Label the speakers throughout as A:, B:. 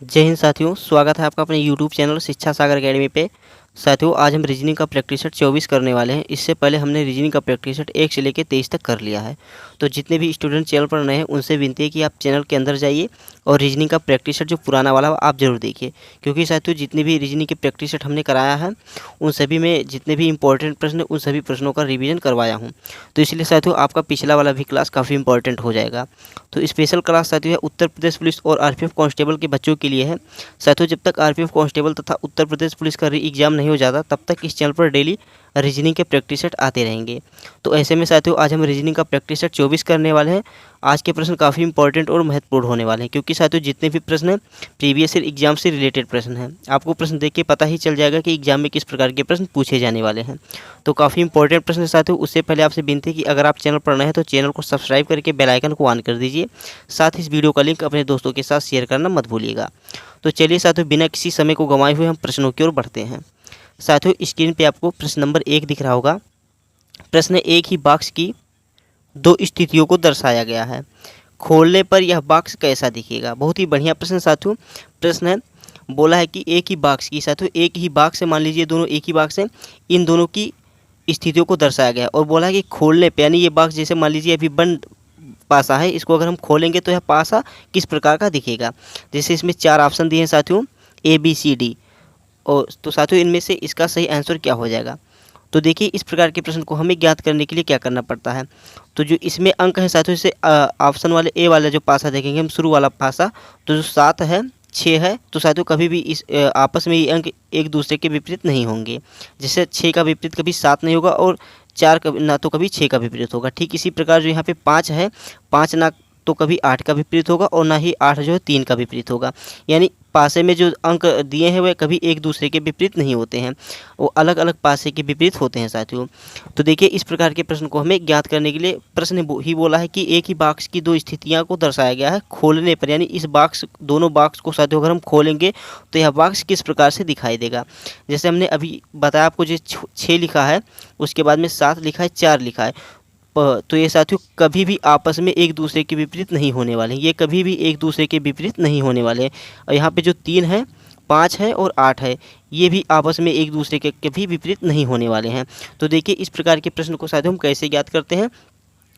A: जय हिंद साथियों, स्वागत है आपका अपने YouTube चैनल शिक्षा सागर अकेडमी पे। साथियों, आज हम रीजनिंग का प्रैक्टिस सेट 24 करने वाले हैं। इससे पहले हमने रीजनिंग का प्रैक्टिस सेट 1 से लेकर 23 तक कर लिया है। तो जितने भी स्टूडेंट चैनल पर नए हैं उनसे विनती है कि आप चैनल के अंदर जाइए और रीजनिंग का प्रैक्टिस सेट जो पुराना वाला आप ज़रूर देखिए, क्योंकि साथियों जितने भी रीजनिंग के प्रैक्टिस सेट हमने कराया है उन सभी में जितने भी इंपॉर्टेंट प्रश्न हैं उन सभी प्रश्नों का रिवीजन करवाया हूँ। तो इसलिए साथियों आपका पिछला वाला भी क्लास काफ़ी इंपॉर्टेंट हो जाएगा। तो स्पेशल क्लास साथियों है उत्तर प्रदेश पुलिस और आरपीएफ कांस्टेबल के बच्चों के लिए है। साथियों जब तक आरपीएफ कांस्टेबल तथा उत्तर प्रदेश पुलिस का री एग्ज़ाम नहीं हो जाता तब तक इस चैनल पर डेली रीजनिंग के प्रैक्टिस सेट आते रहेंगे। तो ऐसे में साथियों आज हम रीजनिंग का प्रैक्टिस सेट 24 करने वाले हैं। आज के प्रश्न काफ़ी इंपॉर्टेंट और महत्वपूर्ण होने वाले हैं, क्योंकि साथियों जितने भी प्रश्न हैं प्रीवियस ईयर एग्जाम से रिलेटेड प्रश्न हैं। आपको प्रश्न देख के पता ही चल जाएगा कि एग्जाम में किस प्रकार के प्रश्न पूछे जाने वाले हैं। तो काफ़ी इंपॉर्टेंट प्रश्न है साथियों। उससे पहले आपसे विनती है कि अगर आप चैनल पर नए हैं तो चैनल को सब्सक्राइब करके बेल आइकन को ऑन कर दीजिए। साथ ही इस वीडियो का लिंक अपने दोस्तों के साथ शेयर करना मत भूलिएगा। तो चलिए साथियों बिना किसी समय को गंवाए हुए हम प्रश्नों की ओर बढ़ते हैं। साथियों स्क्रीन पे आपको प्रश्न नंबर 1 दिख रहा होगा। प्रश्न एक ही बॉक्स की दो स्थितियों को दर्शाया गया है। खोलने पर यह बॉक्स कैसा दिखेगा। बहुत ही बढ़िया प्रश्न साथियों। प्रश्न है बोला है कि एक ही बॉक्स की, साथियों एक ही बॉक्स है, मान लीजिए दोनों एक ही बॉक्स है, इन दोनों की स्थितियों को दर्शाया गया है। और बोला है कि खोलने पे, यानी ये बॉक्स जैसे मान लीजिए अभी बंद पासा है, इसको अगर हम खोलेंगे तो यह पासा किस प्रकार का दिखेगा। जैसे इसमें 4 ऑप्शन दिए हैं साथियों, ए बी सी डी। और तो साथियों इनमें से इसका सही आंसर क्या हो जाएगा। तो देखिए इस प्रकार के प्रश्न को हमें ज्ञात करने के लिए क्या करना पड़ता है। तो जो इसमें अंक है साथियों, जैसे ऑप्शन वाले ए वाला जो पासा देखेंगे हम, शुरू वाला पासा, तो जो 7 है 6 है, तो साथियों कभी भी इस आपस में ये अंक एक दूसरे के विपरीत नहीं होंगे। जैसे 6 का विपरीत कभी 7 नहीं होगा और 4 का ना तो कभी 6 का विपरीत होगा। ठीक इसी प्रकार जो यहाँ पे 5 है, 5 ना तो कभी 8 का विपरीत होगा और ना ही 8 जो है 3 का विपरीत होगा। यानी पासे में जो अंक दिए हैं वे कभी एक दूसरे के विपरीत नहीं होते हैं, वो अलग अलग पासे के विपरीत होते हैं साथियों। तो देखिए इस प्रकार के प्रश्न को हमें ज्ञात करने के लिए प्रश्न ही बोला है कि एक ही बॉक्स की दो स्थितियां को दर्शाया गया है खोलने पर, यानी इस बॉक्स दोनों बॉक्स को साथियों अगर हम खोलेंगे तो यह बॉक्स किस प्रकार से दिखाई देगा। जैसे हमने अभी बताया आपको, जो 6 लिखा है उसके बाद में 7 लिखा है, 4 लिखा है, तो ये साथियों कभी भी आपस में एक दूसरे के विपरीत नहीं होने वाले हैं। ये कभी भी एक दूसरे के विपरीत नहीं होने वाले हैं। और यहाँ पे जो 3 है, 5 है और 8 है, ये भी आपस में एक दूसरे के कभी विपरीत नहीं होने वाले हैं। तो देखिए इस प्रकार के प्रश्न को साथियों हम कैसे ज्ञात करते हैं।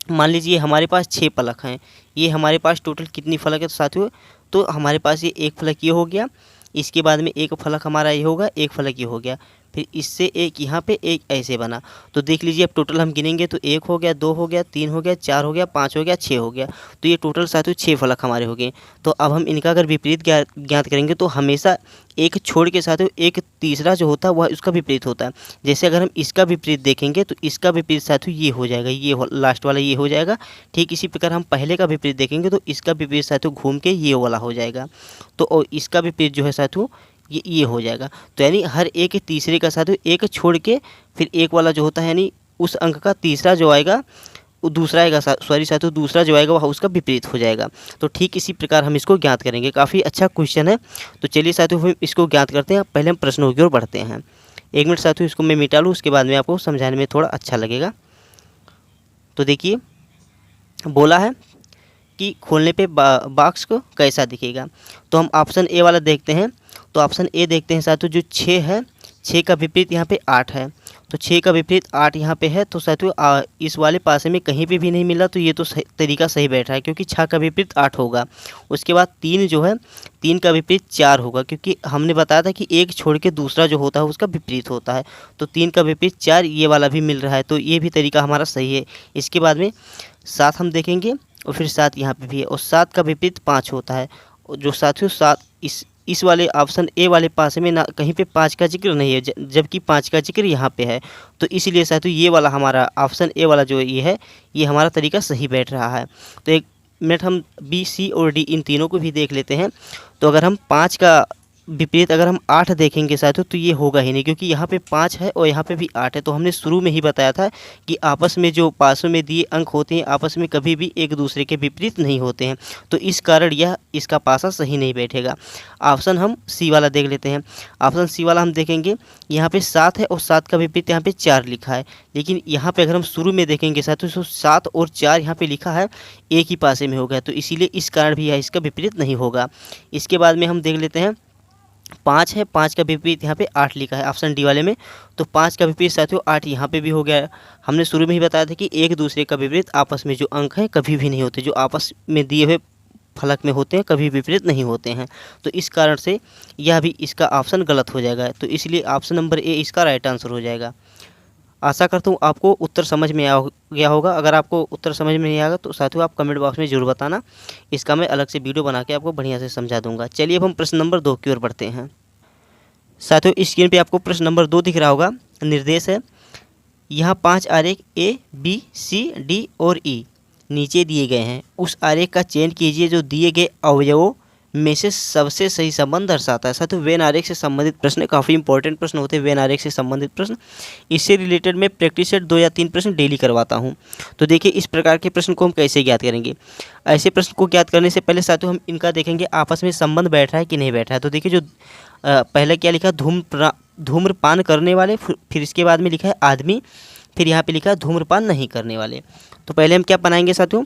A: मान लीजिए हमारे पास 6 फलक हैं। ये हमारे पास टोटल कितनी फलक है तो साथियों, तो हमारे पास ये एक फलक ये हो गया, इसके बाद में एक फलक हमारा ये होगा, एक फलक ये हो गया, फिर इससे एक यहाँ पे एक ऐसे बना। तो देख लीजिए अब टोटल हम गिनेंगे तो 1 हो गया, 2 हो गया, 3 हो गया, 4 हो गया, 5 हो गया, 6 हो गया। तो ये टोटल साथियों 6 फलक हमारे हो गए। तो अब हम इनका अगर विपरीत ज्ञात करेंगे तो हमेशा एक छोड़ के साथियों एक तीसरा जो होता है वह उसका विपरीत होता है। जैसे अगर हम इसका विपरीत देखेंगे तो इसका विपरीत साथियों ये हो जाएगा, ये लास्ट वाला ये हो जाएगा। ठीक इसी प्रकार हम पहले का विपरीत देखेंगे तो इसका विपरीत साथियों घूम के ये वाला हो जाएगा। तो और इसका विपरीत जो है साथियों ये हो जाएगा। तो यानी हर एक तीसरे का साथियों एक छोड़ के फिर एक वाला जो होता है, यानी उस अंक का तीसरा जो आएगा वो दूसरा आएगा, सॉरी साथियों दूसरा जो आएगा वह उसका विपरीत हो जाएगा। तो ठीक इसी प्रकार हम इसको ज्ञात करेंगे। काफ़ी अच्छा क्वेश्चन है। तो चलिए साथियों हम इसको ज्ञात करते हैं। पहले हम प्रश्नों की ओर बढ़ते हैं। 1 मिनट साथियों इसको मैं मिटा लूँ, उसके बाद में आपको समझाने में थोड़ा अच्छा लगेगा। तो देखिए बोला है कि खोलने पे बॉक्स को कैसा दिखेगा। तो हम ऑप्शन ए वाला देखते हैं। तो ऑप्शन ए देखते हैं साथियों, जो 6 है, 6 का विपरीत यहाँ पे 8 है, तो 6 का विपरीत 8 यहाँ पे है। तो साथियों इस वाले पासे में कहीं पे भी नहीं मिला, तो ये तो तरीका सही बैठ रहा है, क्योंकि 6 का विपरीत 8 होगा। उसके बाद 3 जो है, 3 का विपरीत 4 होगा, क्योंकि हमने बताया था कि एक छोड़ के दूसरा जो होता है उसका विपरीत होता है। तो 3 का विपरीत 4, ये वाला भी मिल रहा है, तो ये भी तरीका हमारा सही है। इसके बाद में 7 हम देखेंगे और फिर 7 यहाँ पे भी है, और 7 का विपरीत 5 होता है। और जो साथियों 7 इस वाले ऑप्शन ए वाले पासे में ना कहीं पे 5 का जिक्र नहीं है, जबकि 5 का जिक्र यहाँ पे है। तो इसलिए साथियों ये वाला हमारा ऑप्शन ए वाला जो ये है, ये हमारा तरीका सही बैठ रहा है। तो 1 मिनट हम बी सी और डी इन तीनों को भी देख लेते हैं। तो अगर हम 5 का विपरीत अगर हम 8 देखेंगे साथियों तो ये होगा ही नहीं, क्योंकि यहाँ पे 5 है और यहाँ पे भी 8 है। तो हमने शुरू में ही बताया था कि आपस में जो पासों में दिए अंक होते हैं आपस में कभी भी एक दूसरे के विपरीत नहीं होते हैं। तो इस कारण यह इसका पासा सही नहीं बैठेगा। ऑप्शन हम सी वाला देख लेते हैं। ऑप्शन सी वाला हम देखेंगे, यहाँ पे 7 है और 7 का विपरीत यहाँ पे 4 लिखा है, लेकिन यहाँ पे अगर हम शुरू में देखेंगे साथियों तो 7 और 4 यहाँ पे लिखा है एक ही पासे में हो गया, तो इसीलिए इस कारण भी यह इसका विपरीत नहीं होगा। इसके बाद में हम देख लेते हैं 5 है, 5 का विपरीत यहाँ पे 8 लिखा है ऑप्शन डी वाले में, तो 5 का विपरीत साथियों 8 यहाँ पे भी हो गया है। हमने शुरू में ही बताया था कि एक दूसरे का विपरीत आपस में जो अंक हैं कभी भी नहीं होते, जो आपस में दिए हुए फलक में होते हैं कभी विपरीत नहीं होते हैं। तो इस कारण से यह भी इसका ऑप्शन गलत हो जाएगा, तो इसलिए ऑप्शन नंबर ए इसका राइट आंसर हो जाएगा। आशा करता हूँ आपको उत्तर समझ में आ गया होगा। अगर आपको उत्तर समझ में नहीं आएगा तो साथियों आप कमेंट बॉक्स में ज़रूर बताना, इसका मैं अलग से वीडियो बना के आपको बढ़िया से समझा दूंगा। चलिए अब हम प्रश्न नंबर 2 की ओर बढ़ते हैं। साथियों स्क्रीन पे आपको प्रश्न नंबर 2 दिख रहा होगा। निर्देश है, यहाँ 5 आरेख ए बी सी डी और ई नीचे दिए गए हैं। उस आरेख का चयन कीजिए जो दिए गए अवयवों में से सबसे सही संबंध दर्शाता है। साथियों वेन आरेख से संबंधित प्रश्न काफ़ी इंपॉर्टेंट प्रश्न होते हैं। वेन आरेख से संबंधित प्रश्न, इससे रिलेटेड मैं प्रैक्टिस सेट 2 या 3 प्रश्न डेली करवाता हूं। तो देखिए इस प्रकार के प्रश्न को हम कैसे ज्ञात करेंगे। ऐसे प्रश्न को ज्ञात करने से पहले साथियों हम इनका देखेंगे आपस में संबंध बैठ रहा है कि नहीं बैठ रहा है। तो देखिए जो पहले क्या लिखा, धूम्रपान करने वाले, फिर इसके बाद में लिखा है आदमी, फिर यहाँ पे लिखा है धूम्रपान नहीं करने वाले। तो पहले हम क्या बनाएंगे साथियों,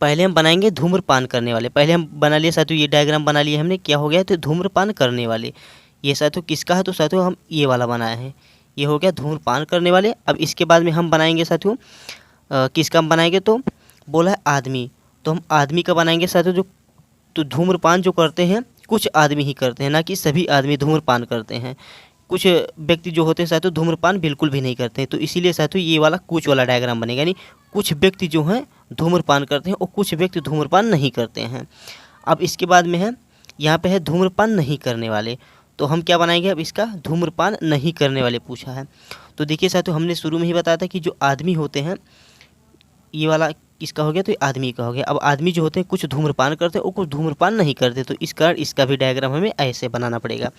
A: पहले हम बनाएंगे धूम्रपान करने वाले। पहले हम बना लिए साथियों, ये डायग्राम बना लिए हमने, क्या हो गया तो धूम्रपान करने वाले। ये साथियों किसका है, तो साथियों हम ये वाला बनाया है, ये हो गया धूम्रपान करने वाले। अब इसके बाद में हम बनाएंगे साथियों किसका हम बनाएंगे, तो बोला है आदमी, तो हम आदमी का बनाएंगे साथियों। जो तो धूम्रपान जो करते हैं कुछ आदमी ही करते हैं, ना कि सभी आदमी धूम्रपान करते हैं। कुछ व्यक्ति जो होते हैं साथियों धूम्रपान बिल्कुल भी नहीं करते हैं, तो इसीलिए साथियों ये वाला कुछ वाला डायग्राम बनेगा, यानी कुछ व्यक्ति जो हैं धूम्रपान करते हैं और कुछ व्यक्ति धूम्रपान नहीं करते हैं। अब इसके बाद में है, यहाँ पे है धूम्रपान नहीं करने वाले, तो हम क्या बनाएंगे, अब इसका धूम्रपान नहीं करने वाले पूछा है। तो देखिए साथियों हमने शुरू में ही बताया था कि जो आदमी होते हैं, ये वाला किसका हो गया, तो ये आदमी का हो गया। अब आदमी जो होते हैं कुछ धूम्रपान करते हैं और कुछ धूम्रपान नहीं करते, तो इस कारण इसका भी डायग्राम हमें ऐसे बनाना पड़ेगा।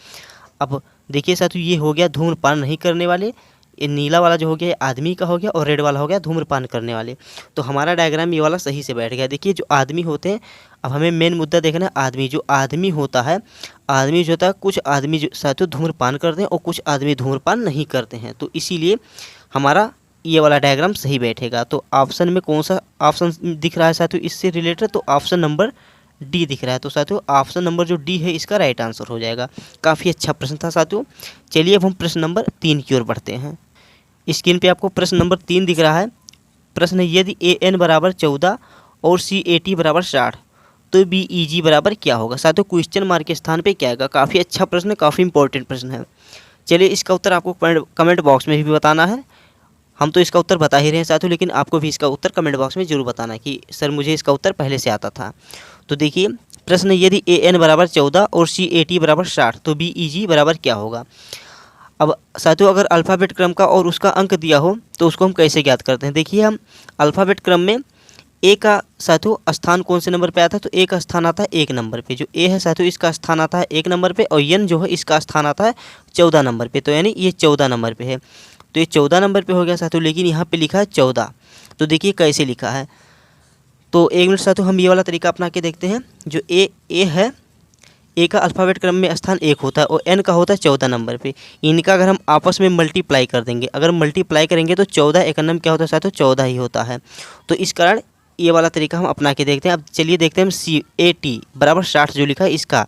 A: अब देखिए साथियों ये हो गया धूम्रपान नहीं करने वाले, ये नीला वाला जो हो गया ये आदमी का हो गया और रेड वाला हो गया धूम्रपान करने वाले। तो हमारा डायग्राम ये वाला सही से बैठ गया। देखिए जो आदमी होते हैं, अब हमें मेन मुद्दा देखना है आदमी। जो आदमी होता है, आदमी जो होता है, कुछ आदमी जो साथियों धूम्रपान करते हैं और कुछ आदमी धूम्रपान नहीं करते हैं, तो इसीलिए हमारा ये वाला डायग्राम सही बैठेगा। तो ऑप्शन में कौन सा ऑप्शन दिख रहा है साथियों इससे रिलेटेड, तो ऑप्शन नंबर डी दिख रहा है। तो साथियों ऑप्शन नंबर जो डी है इसका राइट आंसर हो जाएगा। काफ़ी अच्छा प्रश्न था साथियों। चलिए अब हम प्रश्न नंबर 3 की ओर बढ़ते हैं। स्क्रीन पे आपको प्रश्न नंबर 3 दिख रहा है। प्रश्न है, यदि ए एन बराबर 14 और सी ए टी बराबर 60 तो बी ई जी बराबर क्या होगा। साथियों क्वेश्चन मार्क के स्थान पे क्या आएगा। काफ़ी अच्छा प्रश्न है, काफ़ी इंपॉर्टेंट प्रश्न है। चलिए इसका उत्तर आपको कमेंट बॉक्स में भी बताना है। हम तो इसका उत्तर बता ही रहे हैं साथियों, लेकिन आपको भी इसका उत्तर कमेंट बॉक्स में जरूर बताना कि सर मुझे इसका उत्तर पहले से आता था। तो देखिए प्रश्न, यदि ए एन बराबर 14 और सी ए टी बराबर 60 तो बी ई जी बराबर क्या होगा। अब साथियों अगर अल्फ़ाबेट क्रम का और उसका अंक दिया हो तो उसको हम कैसे ज्ञात करते हैं। देखिए हम अल्फ़ाबेट क्रम में ए का साथियों स्थान कौन से नंबर पे आता है, तो ए का स्थान आता है 1 नंबर पे। जो ए है साथियों इसका स्थान आता है 1 नंबर पे, और एन जो है इसका स्थान आता है 14 नंबर पे, तो यानी ये 14 नंबर पे है। तो ये 14 नंबर पे हो गया साथियों, लेकिन यहाँ पे लिखा है 14। तो देखिए कैसे लिखा है, तो 1 मिनट साथियों हम ये वाला तरीका अपना के देखते हैं। जो ए है, ए का अल्फ़ाबेट क्रम में स्थान 1 होता है और एन का होता है 14 नंबर पे। इनका अगर हम आपस में मल्टीप्लाई कर देंगे, अगर मल्टीप्लाई करेंगे तो 14 एकन्नम क्या होता है साथियों 14 ही होता है। तो इस कारण ये वाला तरीका हम अपना के देखते हैं। अब चलिए देखते हैं हम सी ए टी बराबर 60 जो लिखा है इसका।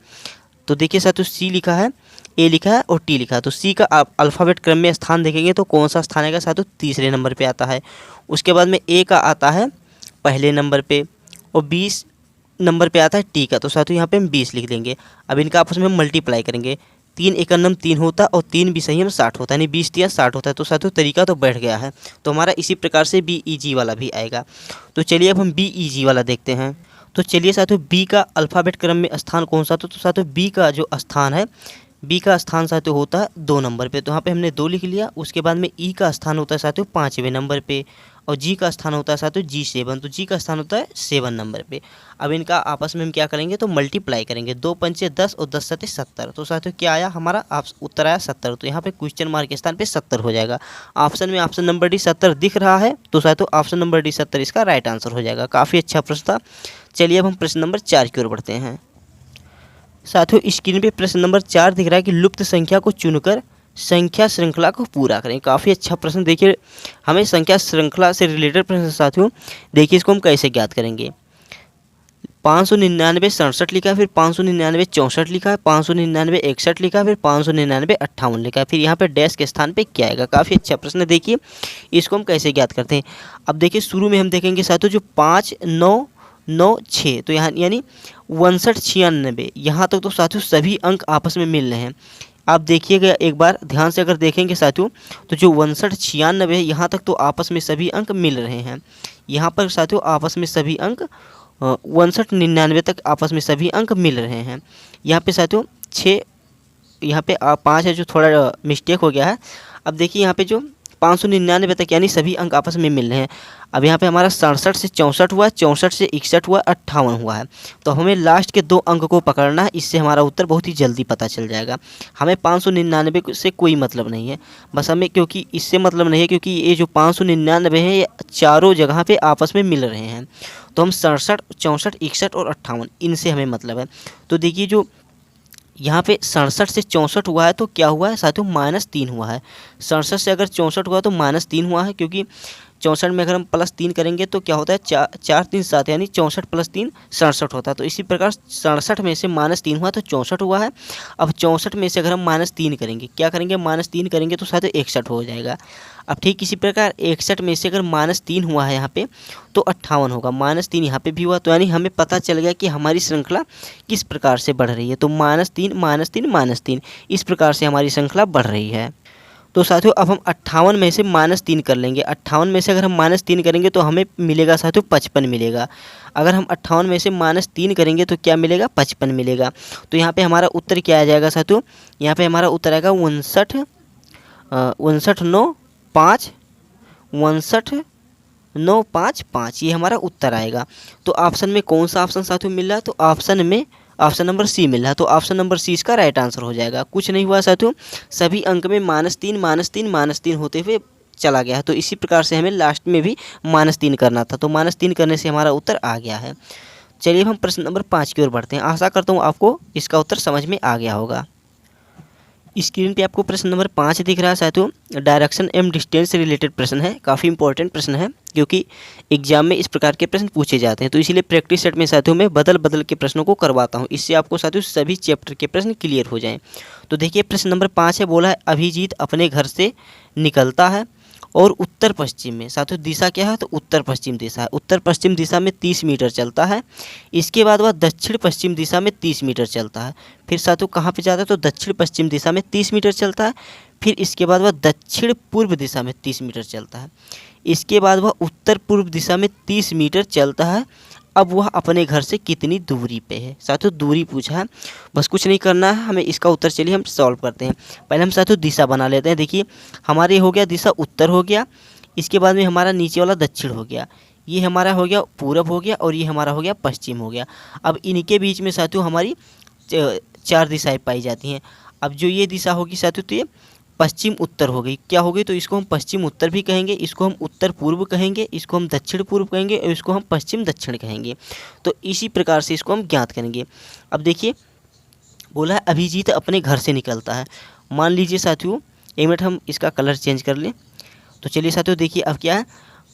A: तो देखिए साथियों सी लिखा है, ए लिखा है और टी लिखा है। तो सी का अल्फ़ाबेट क्रम में स्थान देखेंगे तो कौन सा स्थान आएगा साथियों, तीसरे नंबर पे आता है। उसके बाद में ए का आता है पहले नंबर पे और 20 नंबर पे आता है टी का। तो साथियों यहाँ पे हम 20 लिख देंगे। अब इनका आपस में हम मल्टीप्लाई करेंगे, 3 एकन्नम 3 होता है और 3 भी सही हम 60 होता है, यानी 20 या 60 होता है। तो साथियों तरीका तो बैठ गया है। तो हमारा इसी प्रकार से बी ई जी वाला भी आएगा। तो चलिए अब हम बी ई जी वाला देखते हैं। तो चलिए साथियों बी का अल्फ़ाबेट क्रम में स्थान कौन सा, तो साथियों बी का जो स्थान है, बी का स्थान साथियों होता है 2 नंबर पे। तो यहाँ पे हमने 2 लिख लिया। उसके बाद में ई का स्थान होता है साथियों 5वें नंबर पे, और जी का स्थान होता है साथियों G7, तो जी का स्थान होता है 7 नंबर पे। अब इनका आपस में हम क्या करेंगे, तो मल्टीप्लाई करेंगे, 2 पंचे 10 और 10 सते 70। तो साथियों क्या आया हमारा उत्तर आया 70। तो यहाँ पे क्वेश्चन मार्क के स्थान पे 70 हो जाएगा। ऑप्शन में ऑप्शन नंबर डी 70 दिख रहा है, तो साथियों ऑप्शन नंबर डी 70 इसका राइट आंसर हो जाएगा। काफ़ी अच्छा प्रश्न था। चलिए अब हम प्रश्न नंबर 4 की ओर बढ़ते हैं। साथियों स्क्रीन पे प्रश्न नंबर 4 दिख रहा है कि लुप्त संख्या को चुनकर संख्या श्रृंखला को पूरा करें। काफ़ी अच्छा प्रश्न। देखिए हमें संख्या श्रृंखला से रिलेटेड प्रश्न साथियों, देखिए इसको हम कैसे ज्ञात करेंगे। 599 67 लिखा है, फिर 599 64 लिखा है, 599 61 लिखा है, फिर 599 58 लिखा है, फिर यहाँ पे डैश के स्थान पे क्या आएगा। काफ़ी अच्छा प्रश्न है। देखिए इसको हम कैसे ज्ञात करते हैं। अब देखिए शुरू में हम देखेंगे साथियों जो 5 9 9 6, तो यहाँ यानी 59 96 यहाँ तक तो साथियों सभी अंक आपस में मिल रहे हैं। आप देखिएगा एक बार ध्यान से अगर देखेंगे साथियों, तो जो 59 96 है यहाँ तक तो आपस में सभी अंक मिल रहे हैं। यहाँ पर साथियों आपस में सभी अंक 59 99 तक आपस में सभी अंक मिल रहे हैं। यहाँ पे साथियों 6 यहाँ पे 5 है जो थोड़ा मिस्टेक हो गया है। अब देखिए यहाँ पे जो 599 तक यानी सभी अंक आपस में मिल रहे हैं। अब यहाँ पे हमारा 67 से 64 हुआ, 64 से 61 हुआ, 58 हुआ है। तो हमें लास्ट के 2 अंक को पकड़ना है, इससे हमारा उत्तर बहुत ही जल्दी पता चल जाएगा। हमें 599 से कोई मतलब नहीं है, बस हमें क्योंकि इससे मतलब नहीं है क्योंकि ये जो 599 है ये चारों जगह पे आपस में मिल रहे हैं। तो हम 67 64 61 और 58 इनसे हमें मतलब है। तो देखिए जो यहाँ पे 67 से 64 हुआ है तो क्या हुआ है साथियों -3 हुआ है। 67 से अगर 64 हुआ तो -3 हुआ है, क्योंकि 64 में अगर हम +3 करेंगे तो क्या होता है 4 3 7 यानी 64 + 3 67 होता है। तो इसी प्रकार 67 में से -3 हुआ तो 64 हुआ है। अब 64 में से अगर हम -3 करेंगे, क्या करेंगे -3 करेंगे तो साथियों 61 हो जाएगा। अब ठीक इसी प्रकार 61 में से अगर -3 हुआ है यहाँ पे तो 58 होगा, -3 यहाँ पे भी हुआ। तो यानी हमें पता चल गया कि हमारी श्रृंखला किस प्रकार से बढ़ रही है। तो -3 -3 -3 इस प्रकार से हमारी श्रृंखला बढ़ रही है। तो साथियों अब हम 58 में से -3 कर लेंगे। 58 में से अगर हम -3 करेंगे तो हमें मिलेगा साथियों 55 मिलेगा। अगर हम 58 में से -3 करेंगे तो क्या मिलेगा 55 मिलेगा। तो यहाँ पे हमारा उत्तर क्या आ जाएगा साथियों, यहाँ पे हमारा उत्तर आएगा 59 9 5 59 9 5 5, ये हमारा उत्तर आएगा। तो ऑप्शन में कौन सा ऑप्शन साथियों मिल रहा है, तो ऑप्शन में ऑप्शन नंबर सी मिल रहा है। तो ऑप्शन नंबर सी इसका राइट आंसर हो जाएगा। कुछ नहीं हुआ साथियों, सभी अंक में -3 -3 -3 होते हुए चला गया है। तो इसी प्रकार से हमें लास्ट में भी -3 करना था, तो -3 करने से हमारा उत्तर आ गया है। चलिए हम प्रश्न नंबर 5 की ओर बढ़ते हैं। आशा करता हूँ आपको इसका उत्तर समझ में आ गया होगा। स्क्रीन पे आपको प्रश्न नंबर 5 दिख रहा है साथियों, डायरेक्शन एवं डिस्टेंस से रिलेटेड प्रश्न है। काफ़ी इंपॉर्टेंट प्रश्न है क्योंकि एग्जाम में इस प्रकार के प्रश्न पूछे जाते हैं। तो इसीलिए प्रैक्टिस सेट में साथियों मैं बदल के प्रश्नों को करवाता हूं, इससे आपको साथियों सभी चैप्टर के प्रश्न क्लियर हो जाएं। तो देखिए प्रश्न नंबर 5 है, बोला है अभिजीत अपने घर से निकलता है और उत्तर पश्चिम में, साथियों दिशा क्या है, तो उत्तर पश्चिम दिशा है। उत्तर पश्चिम दिशा में 30 मीटर चलता है। इसके बाद वह दक्षिण पश्चिम दिशा में 30 मीटर चलता है। फिर साथियों कहाँ पे जाता है, तो दक्षिण पश्चिम दिशा में 30 मीटर चलता है। फिर इसके बाद वह दक्षिण पूर्व दिशा में 30 मीटर चलता है। इसके बाद वह उत्तर पूर्व दिशा में 30 मीटर चलता है। अब वह अपने घर से कितनी दूरी पे है, साथियों दूरी पूछा है, बस कुछ नहीं करना है हमें। इसका उत्तर चलिए हम सॉल्व करते हैं। पहले हम साथियों दिशा बना लेते हैं। देखिए हमारे हो गया दिशा उत्तर हो गया, इसके बाद में हमारा नीचे वाला दक्षिण हो गया, ये हमारा हो गया पूरब हो गया, और ये हमारा हो गया पश्चिम हो गया। अब इनके बीच में साथियों हमारी 4 दिशाएँ पाई जाती हैं। अब जो ये दिशा होगी साथियों तो ये पश्चिम उत्तर हो गई, क्या हो गई, तो इसको हम पश्चिम उत्तर भी कहेंगे, इसको हम उत्तर पूर्व कहेंगे, इसको हम दक्षिण पूर्व कहेंगे, और इसको हम पश्चिम दक्षिण कहेंगे। तो इसी प्रकार से इसको हम ज्ञात करेंगे। अब देखिए बोला है अभिजीत अपने घर से निकलता है। मान लीजिए साथियों, एक मिनट हम इसका कलर चेंज कर लें। तो चलिए साथियों देखिए अब क्या है,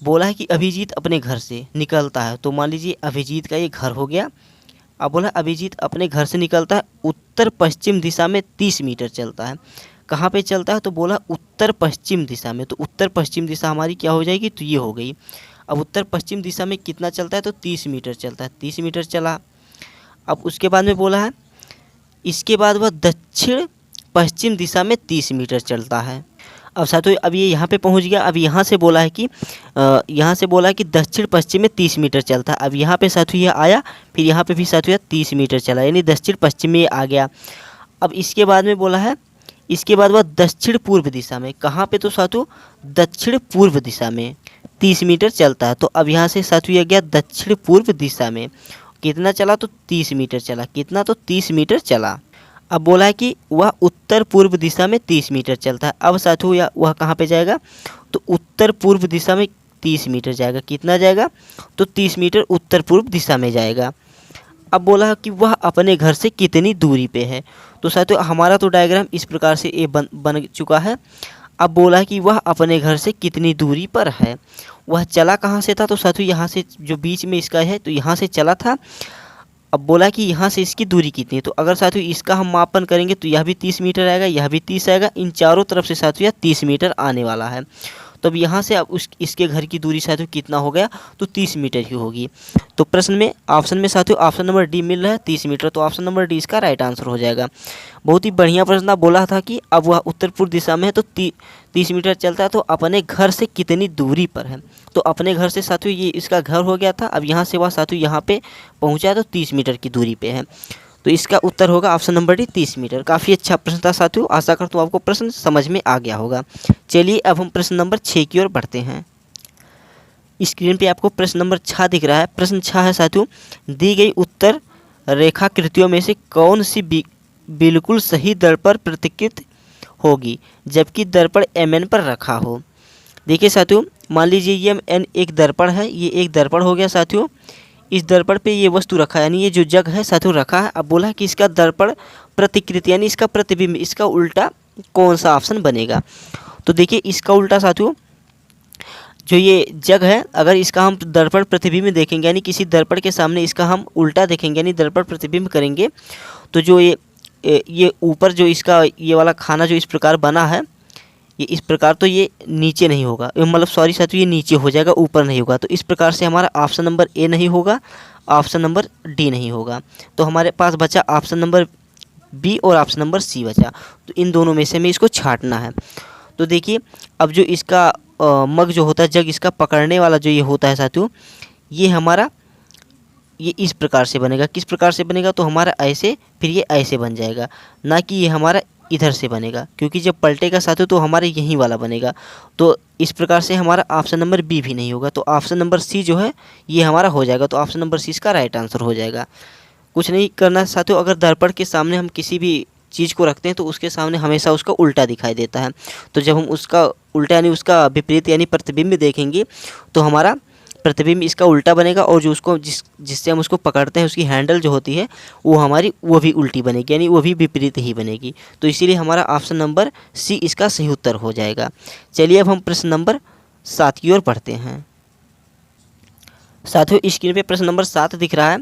A: बोला है कि अभिजीत अपने घर से निकलता है। तो मान लीजिए अभिजीत का ये घर हो गया। अब बोला अभिजीत अपने घर से निकलता है, उत्तर पश्चिम दिशा में 30 मीटर चलता है। कहाँ पे चलता है, तो बोला उत्तर पश्चिम दिशा में। तो उत्तर पश्चिम दिशा हमारी क्या हो जाएगी, तो ये हो गई। अब उत्तर पश्चिम दिशा में कितना चलता है, तो 30 मीटर चलता है, 30 मीटर चला। अब उसके बाद में बोला है इसके बाद वह दक्षिण पश्चिम दिशा में 30 मीटर चलता है। अब साथियों अब ये यहाँ पे पहुँच गया। अब यहाँ से बोला है कि दक्षिण पश्चिम में 30 मीटर चलता है। अब यहाँ पे साथियों ये आया, फिर यहाँ पे भी साथियों 30 मीटर चला, यानी दक्षिण पश्चिम में ये आ गया। अब इसके बाद में बोला है इसके बाद वह दक्षिण पूर्व दिशा में, कहाँ पे तो साथियों दक्षिण पूर्व दिशा में 30 मीटर चलता है। तो अब यहाँ से साथियों यह गया दक्षिण पूर्व दिशा में, कितना चला तो 30 मीटर चला, कितना तो 30 मीटर चला। अब बोला है कि वह उत्तर पूर्व दिशा में 30 मीटर चलता है। अब साथियों या वह कहाँ पे जाएगा तो उत्तर पूर्व दिशा में 30 मीटर जाएगा, कितना जाएगा तो 30 मीटर उत्तर पूर्व दिशा में जाएगा। अब बोला है कि वह अपने घर से कितनी दूरी पे है। तो साथियों हमारा तो डायग्राम इस प्रकार से ये बन चुका है। अब बोला है कि वह अपने घर से कितनी दूरी पर है। वह चला कहाँ से था तो साथियों यहाँ से जो बीच में इसका है तो यहाँ से चला था। अब बोला कि यहाँ से इसकी दूरी कितनी है, तो अगर साथियों इसका हम मापन करेंगे तो यह भी 30 मीटर आएगा, यह भी 30 आएगा, इन चारों तरफ से साथियों यह 30 मीटर आने वाला है। तो अब यहाँ से अब इसके घर की दूरी साथियों कितना हो गया तो 30 मीटर ही होगी। तो प्रश्न में ऑप्शन में साथियों ऑप्शन नंबर डी मिल रहा है 30 मीटर, तो ऑप्शन नंबर डी इसका राइट आंसर हो जाएगा। बहुत ही बढ़िया प्रश्न था। बोला था कि अब वह उत्तर पूर्व दिशा में है तो 30 मीटर चलता है, तो अपने घर से कितनी दूरी पर है। तो अपने घर से साथियों ये इसका घर हो गया था, अब यहाँ से वह साथियों यहाँ पे पहुँचा तो 30 मीटर की दूरी पे है। तो इसका उत्तर होगा ऑप्शन नंबर डी 30 मीटर। काफ़ी अच्छा प्रश्न था साथियों, आशा करता हूँ आपको प्रश्न समझ में आ गया होगा। चलिए अब हम प्रश्न नंबर 6 की ओर बढ़ते हैं। स्क्रीन पे आपको प्रश्न नंबर 6 दिख रहा है। प्रश्न 6 है साथियों, दी गई उत्तर रेखाकृतियों में से कौन सी बिल्कुल सही दर्पण प्रतिकृत होगी जबकि दर्पण mn पर रखा हो। देखिए साथियों, मान लीजिए ये n एक दर्पण है, ये एक दर्पण हो गया साथियों। इस दर्पण पे ये वस्तु रखा है, यानी ये जो जग है साथियों रखा है। अब बोला है कि इसका दर्पण प्रतिकृति यानी इसका प्रतिबिंब, इसका उल्टा कौन सा ऑप्शन बनेगा। तो देखिए इसका उल्टा साथियों जो ये जग है, अगर इसका हम दर्पण प्रतिबिंब देखेंगे यानी किसी दर्पण के सामने इसका हम उल्टा देखेंगे यानी दर्पण प्रतिबिंब करेंगे, तो जो ये ऊपर जो इसका ये वाला खाना जो इस प्रकार बना है ये इस प्रकार, तो ये नीचे नहीं होगा, मतलब सॉरी साथियों ये नीचे हो जाएगा, ऊपर नहीं होगा। तो इस प्रकार से हमारा ऑप्शन नंबर ए नहीं होगा, ऑप्शन नंबर डी नहीं होगा। तो हमारे पास बचा ऑप्शन नंबर बी और ऑप्शन नंबर सी बचा। तो इन दोनों में से हमें इसको छांटना है। तो देखिए अब जो इसका मग जो होता है, जग इसका पकड़ने वाला जो ये होता है साथियों, ये हमारा ये इस प्रकार से बनेगा। किस प्रकार से बनेगा तो हमारा ऐसे, फिर ये ऐसे बन जाएगा, ना कि ये हमारा इधर से बनेगा, क्योंकि जब पलटेगा साथियों तो हमारे यही वाला बनेगा। तो इस प्रकार से हमारा ऑप्शन नंबर बी भी नहीं होगा। तो ऑप्शन नंबर सी जो है ये हमारा हो जाएगा। तो ऑप्शन नंबर सी इसका राइट आंसर हो जाएगा। कुछ नहीं करना साथियों, अगर दर्पण के सामने हम किसी भी चीज़ को रखते हैं तो उसके सामने हमेशा उसका उल्टा दिखाई देता है। तो जब हम उसका उल्टा यानी उसका विपरीत यानी प्रतिबिंब देखेंगे तो हमारा प्रतिबिंब इसका उल्टा बनेगा, और जो उसको जिससे हम उसको पकड़ते हैं उसकी हैंडल जो होती है वो भी उल्टी बनेगी, यानी वो भी विपरीत ही बनेगी। तो इसीलिए हमारा ऑप्शन नंबर सी इसका सही उत्तर हो जाएगा। चलिए अब हम प्रश्न नंबर 7 की ओर बढ़ते हैं। साथियों स्क्रीन पे प्रश्न नंबर 7 दिख रहा है।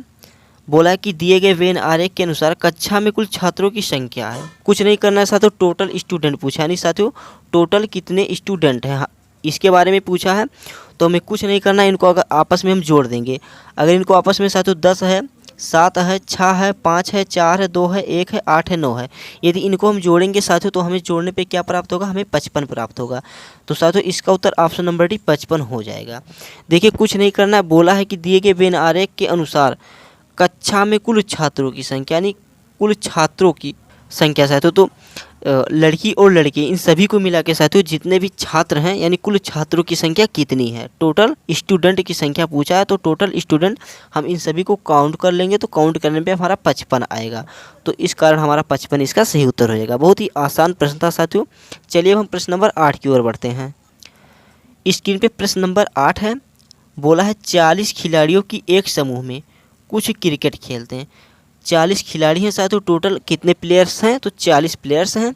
A: बोला है कि दिए गए वेन आरेख के अनुसार कक्षा में कुल छात्रों की संख्या है। कुछ नहीं करना है साथियों, टोटल स्टूडेंट पूछा, यानी साथियों टोटल कितने स्टूडेंट हैं इसके बारे में पूछा है। तो हमें कुछ नहीं करना है, इनको अगर आपस में हम जोड़ देंगे। अगर इनको आपस में साथियों 10 है, 7 है, 6 है, 5 है, 4 है, 2 है, 1 है, 8 है, 9 है, यदि इनको हम जोड़ेंगे साथियों तो हमें जोड़ने पे क्या प्राप्त होगा, हमें 55 प्राप्त होगा। तो साथियों इसका उत्तर ऑप्शन नंबर डी 55 हो जाएगा। देखिए कुछ नहीं करना है, बोला है कि दिए गए वेन आरेख के अनुसार कक्षा में कुल छात्रों की संख्या, यानी कुल छात्रों की संख्या साथियों, तो लड़की और लड़के इन सभी को मिला के साथियों जितने भी छात्र हैं यानी कुल छात्रों की संख्या कितनी है, टोटल स्टूडेंट की संख्या पूछा है। तो टोटल स्टूडेंट हम इन सभी को काउंट कर लेंगे, तो काउंट करने पे हमारा 55 आएगा। तो इस कारण हमारा 55 इसका सही उत्तर हो जाएगा। बहुत ही आसान प्रश्न था साथियों। चलिए अब हम प्रश्न नंबर 8 की ओर बढ़ते हैं। स्क्रीन पे प्रश्न नंबर 8 है। बोला है 40 खिलाड़ियों की एक समूह में कुछ क्रिकेट खेलते हैं। 40 खिलाड़ी हैं साथियों, टोटल कितने प्लेयर्स हैं तो 40 प्लेयर्स हैं।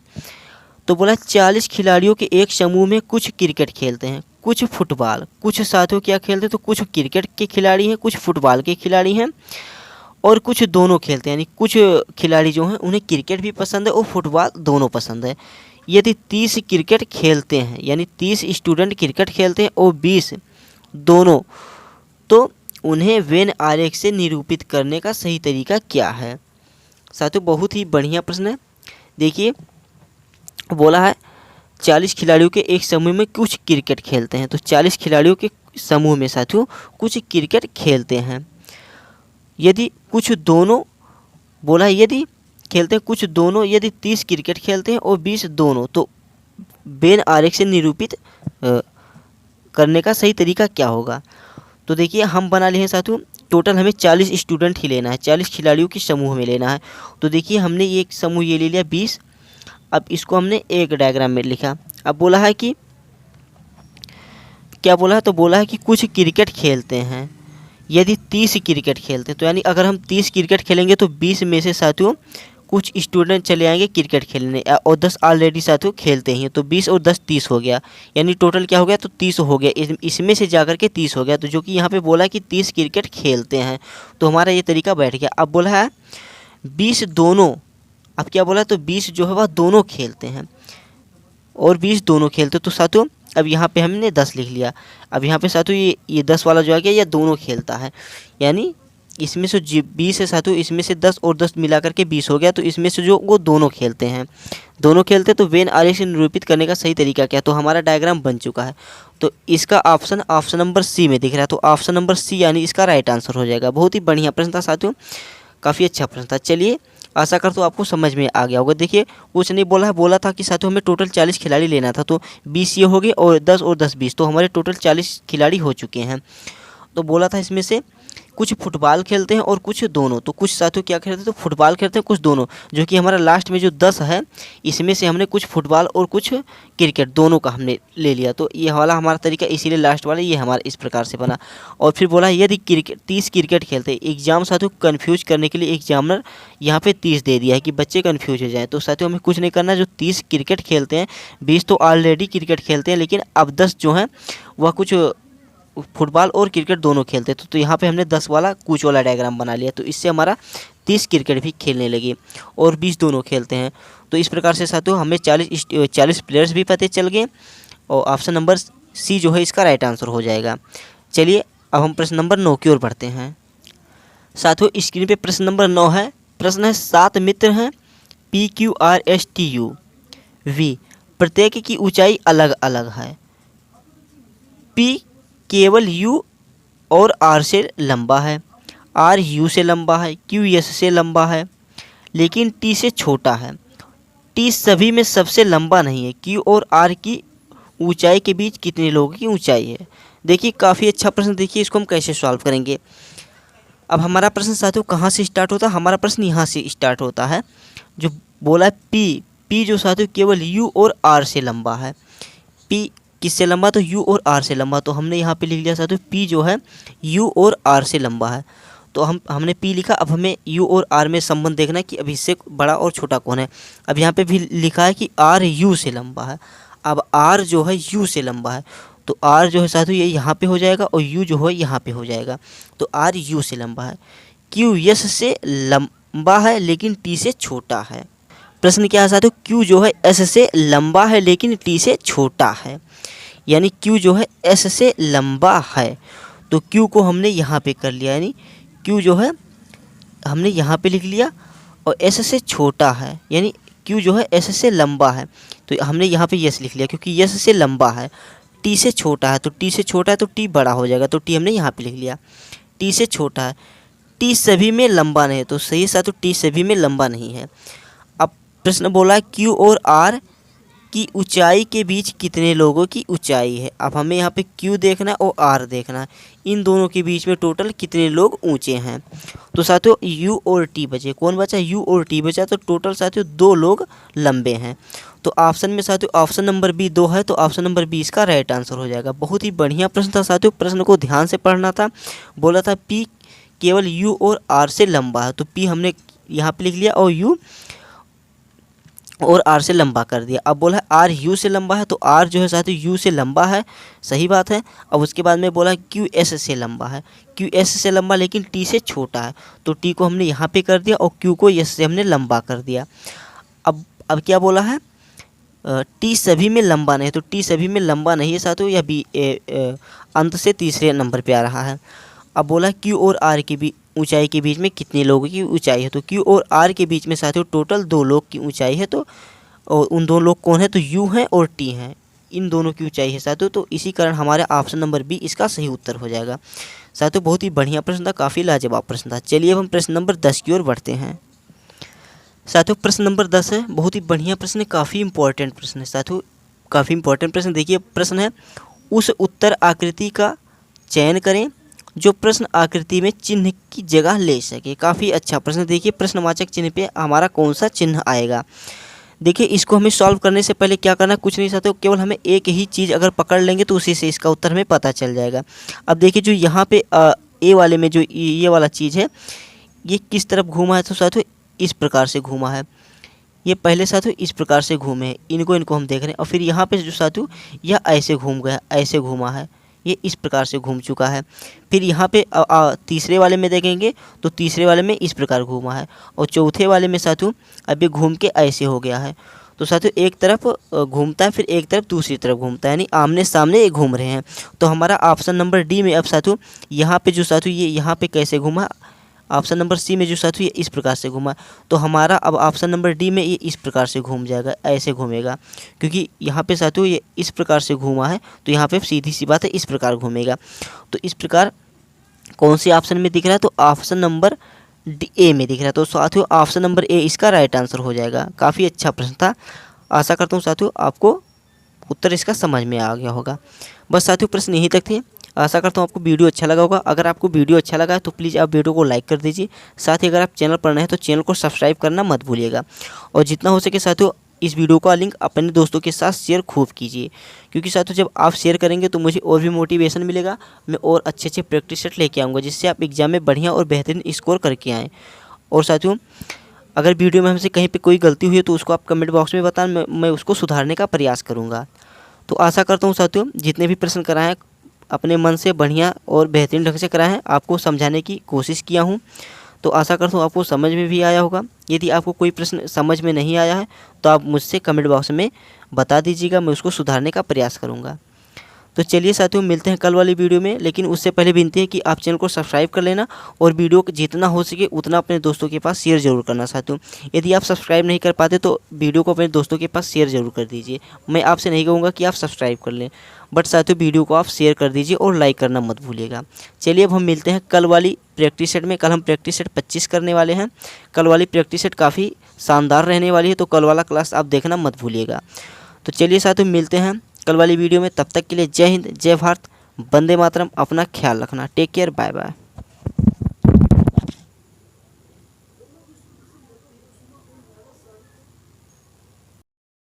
A: तो बोला 40 खिलाड़ियों के एक समूह में कुछ क्रिकेट खेलते हैं, कुछ फुटबॉल, कुछ साथियों क्या खेलते हैं तो कुछ क्रिकेट के खिलाड़ी हैं, कुछ फुटबॉल के खिलाड़ी हैं, और कुछ दोनों खेलते हैं, यानी कुछ खिलाड़ी जो हैं उन्हें क्रिकेट भी पसंद है और फुटबॉल दोनों पसंद है। यदि 30 क्रिकेट खेलते हैं यानी 30 स्टूडेंट क्रिकेट खेलते हैं और 20 दोनों, तो उन्हें वेन आरेख से निरूपित करने का सही तरीका क्या है। साथियों बहुत ही बढ़िया प्रश्न है। देखिए बोला है 40 खिलाड़ियों के एक समूह में कुछ क्रिकेट खेलते हैं। तो 40 खिलाड़ियों के समूह में साथियों कुछ क्रिकेट खेलते हैं। यदि कुछ दोनों, बोला है यदि खेलते हैं, कुछ दोनों। यदि 30 क्रिकेट खेलते हैं और 20 दोनों, तो वेन आरेख से निरूपित करने का सही तरीका क्या होगा? तो देखिए हम बना लिए हैं साथियों, टोटल हमें 40 स्टूडेंट ही लेना है, 40 खिलाड़ियों की समूह में लेना है। तो देखिए हमने ये एक समूह ये ले लिया 20। अब इसको हमने एक डायग्राम में लिखा। अब बोला है कि क्या बोला है, तो बोला है कि कुछ क्रिकेट खेलते हैं। यदि 30 क्रिकेट खेलते हैं, तो यानी अगर हम 30 क्रिकेट खेलेंगे तो 20 में से साथियों कुछ स्टूडेंट चले आएंगे क्रिकेट खेलने, और 10 ऑलरेडी साथियों खेलते हैं। तो 20 और 10 30 हो गया, यानी टोटल क्या हो गया, तो 30 हो गया। इसमें से जाकर के 30 हो गया। तो जो कि यहाँ पे बोला है कि 30 क्रिकेट खेलते हैं, तो हमारा ये तरीका बैठ गया। अब बोला है 20 दोनों। अब क्या बोला, तो 20 जो है वह दोनों खेलते हैं और 20 दोनों खेलते। तो साथियों अब यहाँ पे हमने 10 लिख लिया। अब यहाँ पे साथियों ये 10 वाला जो आ गया, ये दोनों खेलता है, यानी इसमें से 20 है साथियों, इसमें से 10 और 10 मिला करके 20 हो गया। तो इसमें से जो वो दोनों खेलते हैं, तो वेन आरेख से निरूपित करने का सही तरीका क्या है? तो हमारा डायग्राम बन चुका है। तो इसका ऑप्शन नंबर सी में दिख रहा है। तो ऑप्शन नंबर सी यानी इसका राइट आंसर हो जाएगा। बहुत ही बढ़िया प्रश्न था साथियों, काफ़ी अच्छा प्रश्न था। चलिए आशा करता हूँ आपको समझ में आ गया होगा। देखिए कुछ नहीं बोला था कि साथियों हमें टोटल 40 खिलाड़ी लेना था, तो 20 ये हो गए और 10 और 10 20, तो हमारे टोटल 40 खिलाड़ी हो चुके हैं। तो बोला था इसमें से कुछ फुटबॉल खेलते हैं और कुछ दोनों। तो कुछ साथियों क्या खेलते हैं, तो फुटबॉल खेलते हैं, कुछ दोनों। जो कि हमारा लास्ट में जो 10 है, इसमें से हमने कुछ फुटबॉल और कुछ क्रिकेट दोनों का हमने ले लिया। तो ये वाला हमारा तरीका, इसीलिए लास्ट वाला ये हमारा इस प्रकार से बना। और फिर बोला यदि 30 क्रिकेट खेलते हैं, एग्जाम साथियों कन्फ्यूज करने के लिए एग्जामिनर यहाँ पे 30 दे दिया है कि बच्चे कन्फ्यूज हो जाए। तो साथियों हमें कुछ नहीं करना, जो 30 क्रिकेट खेलते हैं, 20 तो ऑलरेडी क्रिकेट खेलते हैं, लेकिन अब 10 जो हैं वह कुछ फुटबॉल और क्रिकेट दोनों खेलते थे। तो यहाँ पे हमने 10 वाला कूच वाला डायग्राम बना लिया। तो इससे हमारा 30 क्रिकेट भी खेलने लगे और 20 दोनों खेलते हैं। तो इस प्रकार से साथियों हमें 40 प्लेयर्स भी पता चल गए, और ऑप्शन नंबर सी जो है इसका राइट आंसर हो जाएगा। चलिए अब हम प्रश्न नंबर 9 की ओर बढ़ते हैं। साथियों स्क्रीन पे प्रश्न नंबर 9 है। प्रश्न है 7 मित्र हैं PQRSTUV, प्रत्येक की ऊंचाई अलग अलग है। P केवल U और R से लंबा है, R U से लंबा है, Q S से लंबा है, लेकिन T से छोटा है। T सभी में सबसे लंबा नहीं है। Q और R की ऊंचाई के बीच कितने लोगों की ऊंचाई है? देखिए काफ़ी अच्छा प्रश्न। देखिए इसको हम कैसे सॉल्व करेंगे। अब हमारा प्रश्न साथियों कहाँ से स्टार्ट होता है? हमारा प्रश्न यहाँ से स्टार्ट होता है। जो बोला है P जो साथियों केवल U और R से लंबा है। P किससे लंबा? तो U और R से लंबा। तो हमने यहाँ पे लिख लिया साथियों P जो है U और R से लंबा है। तो हमने P लिखा। अब हमें U और R में संबंध देखना है कि अभी इससे बड़ा और छोटा कौन है। अब यहाँ पे भी लिखा है कि R U से लंबा है। अब R जो है U से लंबा है, तो R जो है साथियों ये यहाँ पे हो जाएगा और U जो है यहाँ पे हो जाएगा। तो R U से लंबा है। Q S से लंबा है लेकिन T से छोटा है। प्रश्न क्या है साथियों? Q जो है S से लंबा है लेकिन T से छोटा है, यानी Q जो है S से लंबा है। तो Q को हमने यहाँ पे कर लिया, यानी Q जो है हमने यहाँ पे लिख लिया, और S से छोटा है, यानी Q जो है S से लंबा है। तो हमने यहाँ पे S लिख लिया क्योंकि S से लंबा है। T से छोटा है, तो T से छोटा है तो T बड़ा हो जाएगा, तो T हमने यहाँ पे लिख लिया। T से छोटा है, T सभी में लंबा नहीं है, तो सही सा तो T सभी में लंबा नहीं है। अब प्रश्न बोला है Q और R की ऊंचाई के बीच कितने लोगों की ऊंचाई है। अब हमें यहाँ पे Q देखना है और R देखना है, इन दोनों के बीच में टोटल कितने लोग ऊंचे हैं। तो साथियों U और T बचे, कौन बचा? U और T बचा। तो टोटल साथियों 2 लोग लंबे हैं। तो ऑप्शन में साथियों ऑप्शन नंबर बी 2 है, तो ऑप्शन नंबर बी इसका राइट आंसर हो जाएगा। बहुत ही बढ़िया प्रश्न था साथियों, प्रश्न को ध्यान से पढ़ना था। बोला था P केवल U और R से लंबा है, तो P हमने यहाँ पे लिख लिया और U और R से लंबा कर दिया। अब बोला है R U से लंबा है, तो R जो है साथियों U से लंबा है, सही बात है। अब उसके बाद में बोला Q S से लंबा है, Q S से लंबा लेकिन T से छोटा है, तो T को हमने यहाँ पे कर दिया और Q को S से हमने लंबा कर दिया। अब क्या बोला है? T सभी में लंबा नहीं, तो T सभी में लंबा नहीं है साथियों, या बी अंत से तीसरे नंबर पे आ रहा है। अब बोला Q और R की ऊंचाई के बीच में कितने लोगों की ऊंचाई है, तो Q और R के बीच में साथियों टोटल 2 लोग की ऊंचाई है। तो और उन 2 लोग कौन है? तो U हैं और T हैं, इन दोनों की ऊंचाई है साथियों। तो इसी कारण हमारे ऑप्शन नंबर बी इसका सही उत्तर हो जाएगा। साथियों बहुत ही बढ़िया प्रश्न था, काफ़ी लाजवाब प्रश्न था। चलिए अब हम प्रश्न नंबर 10 की ओर बढ़ते हैं। साथियों प्रश्न नंबर 10 है, बहुत ही बढ़िया प्रश्न है, काफ़ी इंपॉर्टेंट प्रश्न है साथियों, काफ़ी इंपॉर्टेंट प्रश्न। देखिए प्रश्न है, उस उत्तर आकृति का चयन करें जो प्रश्न आकृति में चिन्ह की जगह ले सके। काफ़ी अच्छा प्रश्न। देखिए प्रश्नवाचक चिन्ह पे हमारा कौन सा चिन्ह आएगा। देखिए इसको हमें सॉल्व करने से पहले क्या करना है, कुछ नहीं साथियों, केवल हमें एक ही चीज़ अगर पकड़ लेंगे तो उसी से इसका उत्तर हमें पता चल जाएगा। अब देखिए जो यहाँ पे ए वाले में जो ये वाला चीज़ है, ये किस तरफ घूमा है, तो साथियों इस प्रकार से घूमा है। ये पहले साथियों इस प्रकार से घूमे हैं, इनको हम देख रहे हैं। और फिर यहाँ पे जो साथियों यह ऐसे घूम गया, ऐसे घूमा है, ये इस प्रकार से घूम चुका है। फिर यहाँ पे तीसरे वाले में देखेंगे तो तीसरे वाले में इस प्रकार घूमा है, और चौथे वाले में साथियों अभी घूम के ऐसे हो गया है। तो साथियों एक तरफ घूमता है, फिर एक तरफ दूसरी तरफ घूमता है, यानी आमने सामने घूम रहे हैं। तो हमारा ऑप्शन नंबर डी में अब साथियों यहाँ पे जो साथियों ये यहाँ पे कैसे घूमा, ऑप्शन नंबर सी में जो साथियों ये इस प्रकार से घूमा। तो हमारा अब ऑप्शन नंबर डी में ये इस प्रकार से घूम जाएगा, ऐसे घूमेगा, क्योंकि यहाँ पे साथियों ये इस प्रकार से घूमा है, तो यहाँ पे सीधी सी बात है इस प्रकार घूमेगा। तो इस प्रकार कौन से ऑप्शन में दिख रहा है, तो ऑप्शन नंबर डी ए में दिख रहा है। तो साथियों ऑप्शन नंबर ए इसका राइट आंसर हो जाएगा। काफ़ी अच्छा प्रश्न था, आशा करता हूँ साथियों आपको उत्तर इसका समझ में आ गया होगा। बस साथियों प्रश्न यहीं तक थे, आशा करता हूँ आपको वीडियो अच्छा लगा होगा। अगर आपको वीडियो अच्छा लगा है तो प्लीज़ आप वीडियो को लाइक कर दीजिए। साथ ही अगर आप चैनल पर नए हैं तो चैनल को सब्सक्राइब करना मत भूलिएगा, और जितना हो सके साथियों इस वीडियो का लिंक अपने दोस्तों के साथ शेयर खूब कीजिए, क्योंकि साथियों जब आप शेयर करेंगे तो मुझे और भी मोटिवेशन मिलेगा, मैं और अच्छे अच्छे प्रैक्टिस सेट लेके आऊँगा, जिससे आप एग्जाम में बढ़िया और बेहतरीन स्कोर करके आएँ। और साथियों अगर वीडियो में हमसे कहीं पे कोई गलती हुई है तो उसको आप कमेंट बॉक्स में बताएं, मैं उसको सुधारने का प्रयास करूँगा। तो आशा करता हूँ साथियों जितने भी प्रश्न कराए हैं अपने मन से बढ़िया और बेहतरीन ढंग से कराए हैं, आपको समझाने की कोशिश किया हूँ। तो आशा करता हूँ आपको समझ में भी आया होगा। यदि आपको कोई प्रश्न समझ में नहीं आया है तो आप मुझसे कमेंट बॉक्स में बता दीजिएगा, मैं उसको सुधारने का प्रयास करूँगा। तो चलिए साथियों मिलते हैं कल वाली वीडियो में, लेकिन उससे पहले विनती है कि आप चैनल को सब्सक्राइब कर लेना, और वीडियो को जितना हो सके उतना अपने दोस्तों के पास शेयर जरूर करना साथियों। यदि आप सब्सक्राइब नहीं कर पाते तो वीडियो को अपने दोस्तों के पास शेयर जरूर कर दीजिए। मैं आपसे नहीं कहूँगा कि आप सब्सक्राइब कर लें, बट साथियों वीडियो को आप शेयर कर दीजिए और लाइक करना मत भूलिएगा। चलिए अब हम मिलते हैं कल वाली प्रैक्टिस सेट में। कल हम प्रैक्टिस सेट 25 करने वाले हैं। कल वाली प्रैक्टिस सेट काफ़ी शानदार रहने वाली है, तो कल वाला क्लास आप देखना मत भूलिएगा। तो चलिए साथियों मिलते हैं कल वाली वीडियो में, तब तक के लिए जय हिंद, जय भारत, वंदे मातरम। अपना ख्याल रखना, टेक केयर, बाय बाय।